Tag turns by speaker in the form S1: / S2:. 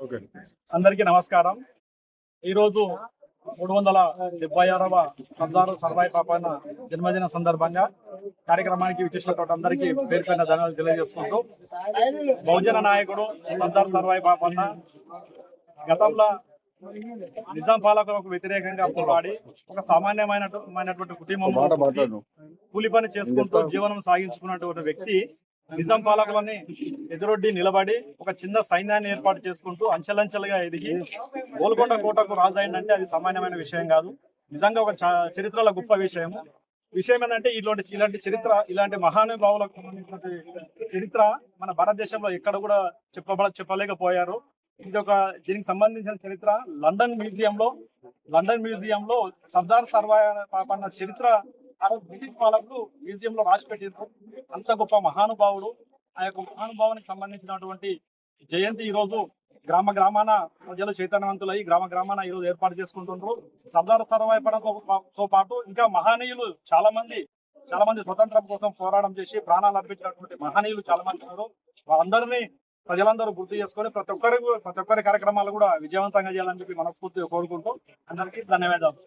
S1: Okay.
S2: అందరికీ నమస్కారం. ఈరోజు 376వ సర్దార్ సర్వాయి పాపన్న జన్మదిన సందర్భంగా కార్యక్రమానికి విచ్చేసినటువంటి అందరికీ పేరు పైన ధన్యవాదాలు తెలియజేసుకుంటూ, బహుజన నాయకుడు సర్దార్ సర్వాయి పాపన్న గతంలో నిజాం పాలకులకు వ్యతిరేకంగా పోరాడి ఒక సామాన్యమైనటువంటి కుటుంబంలో కూలి పని చేసుకుంటూ జీవనం సాగించుకున్నటువంటి వ్యక్తి నిజాం పాలకులని ఎదురొడ్డి నిలబడి ఒక చిన్న సైన్యాన్ని ఏర్పాటు చేసుకుంటూ అంచెలంచెలుగా ఎదిగి గోల్కొండ కోటకు రాజు అయిందంటే అది సామాన్యమైన విషయం కాదు. నిజంగా ఒక చరిత్రలో గొప్ప విషయం ఏంటంటే ఇలాంటి చరిత్ర, ఇలాంటి మహానుభావులకు సంబంధించిన చరిత్ర మన భారతదేశంలో ఎక్కడ కూడా చెప్పలేకపోయారు. దీనికి సంబంధించిన చరిత్ర లండన్ మ్యూజియంలో సర్దార్ సర్వాయి పాపన్న చరిత్ర బ్రిటిష్ వాళ్ళకు మ్యూజియం లో రాసి పెట్టారు. అంత గొప్ప మహానుభావుడు. ఆ యొక్క మహానుభావునికి సంబంధించినటువంటి జయంతి ఈ రోజు గ్రామాన ప్రజలు చైతన్యవంతులై గ్రామాన ఈ రోజు ఏర్పాటు చేసుకుంటున్నారు. సర్దార్ సర్వాయి పాపన్నతో పాటు ఇంకా మహనీయులు చాలా మంది స్వతంత్రం కోసం పోరాటం చేసి ప్రాణాలు అర్పించినటువంటి మహనీయులు చాలా మంది ఉన్నారు. వాళ్ళందరినీ ప్రజలందరూ గుర్తు చేసుకొని ప్రతి ఒక్కరి కార్యక్రమాలు కూడా విజయవంతంగా చేయాలని చెప్పి మనస్ఫూర్తిగా కోరుకుంటూ అందరికీ ధన్యవాదాలు.